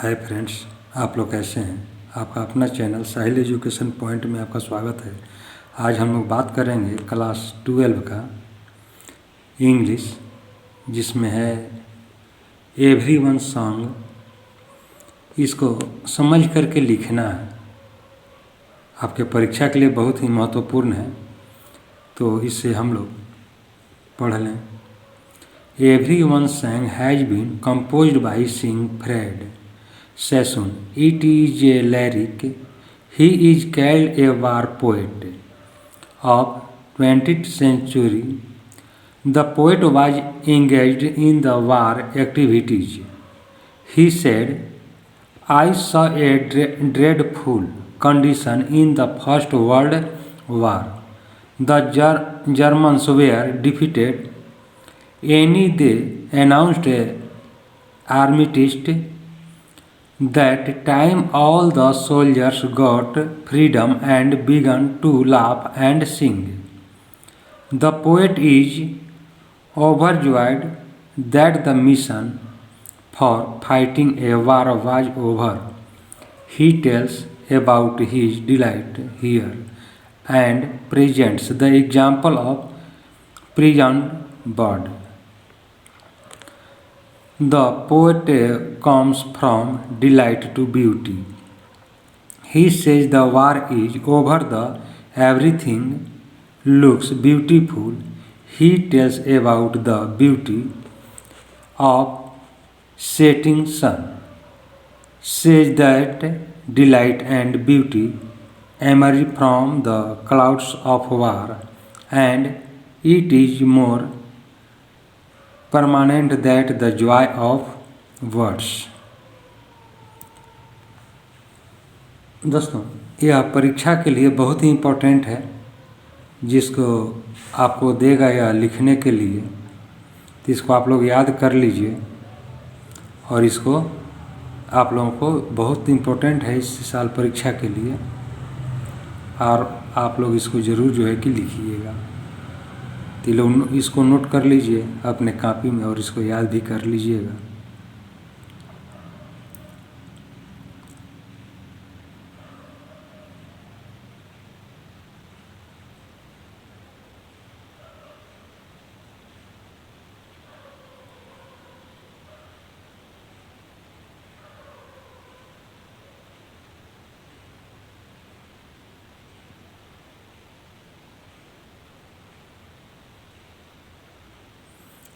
Hi friends, आप लोग कैसे हैं। आपका अपना चैनल साहिल एजुकेशन पॉइंट में आपका स्वागत है। आज हम लोग बात करेंगे क्लास 12 का इंग्लिश, जिसमें है एवरीवन सॉन्ग। इसको समझ करके लिखना है, आपके परीक्षा के लिए बहुत ही महत्वपूर्ण है। तो इससे हम लोग पढ़ लें। Everyone song has been composed by Siegfried Sassoon. It is a lyric. He is called a war poet of 20th century. The poet was engaged in the war activities. He said, I saw a dreadful condition in the First World War. The Germans were defeated. Any they announced a armistice. That time all the soldiers got freedom and began to laugh and sing. The poet is overjoyed that the mission for fighting a war was over. He tells about his delight here and presents the example of prisoned bird. The poet comes from delight to beauty. He says the war is over, everything looks beautiful. He tells about the beauty of setting sun. Says that delight and beauty emerge from the clouds of war, and it is more permanent that the joy of words. दोस्तों, यह परीक्षा के लिए बहुत ही important है, जिसको आपको देगा या लिखने के लिए। तो इसको आप लोग याद कर लीजिए, और इसको आप लोगों को बहुत इम्पोर्टेंट है इस साल परीक्षा के लिए, और आप लोग इसको ज़रूर जो है कि लिखिएगा। तो लोग इसको नोट कर लीजिए अपने कॉपी में, और इसको याद भी कर लीजिएगा।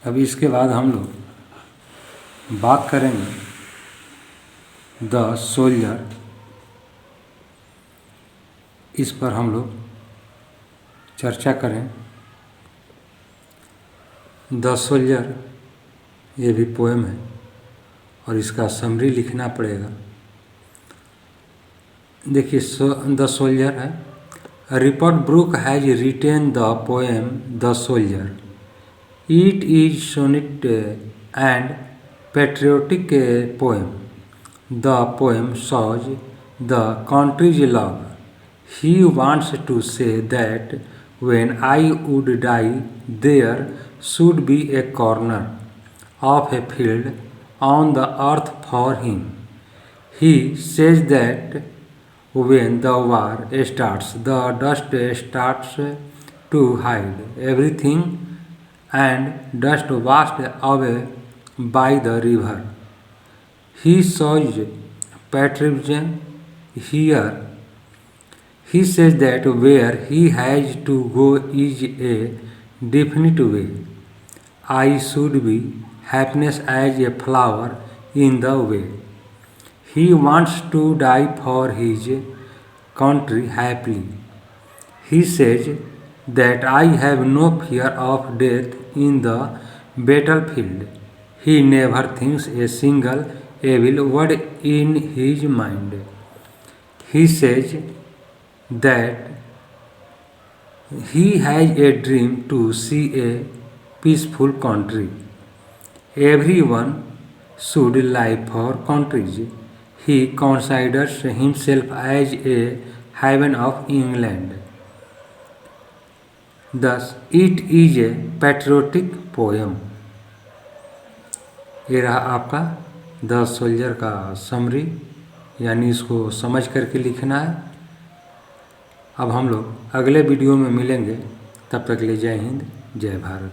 अभी इसके बाद हम लोग बात करेंगे द सोल्जर। इस पर हम लोग चर्चा करें। द सोल्जर ये भी पोएम है, और इसका समरी लिखना पड़ेगा। देखिए, द सोल्जर है। Rupert Brooke has written the poem the soldier. It is sonnet and patriotic poem. The poem shows the country's love. He wants to say that when I would die, there should be a corner of a field on the earth for him. He says that when the war starts, the dust starts to hide everything and dust washed away by the river. He shows patriotism here. He says that where he has to go is a definite way. I should be happiness as a flower in the way. He wants to die for his country happily. He says that I have no fear of death in the battlefield. He never thinks a single evil word in his mind. He says that he has a dream to see a peaceful country. Everyone should live for countries. He considers himself as a heaven of England. Thus, it is a patriotic poem. ये रहा आपका the soldier का summary, यानी इसको समझ करके लिखना है। अब हम लोग अगले वीडियो में मिलेंगे, तब तक के लिए जय हिंद जय भारत।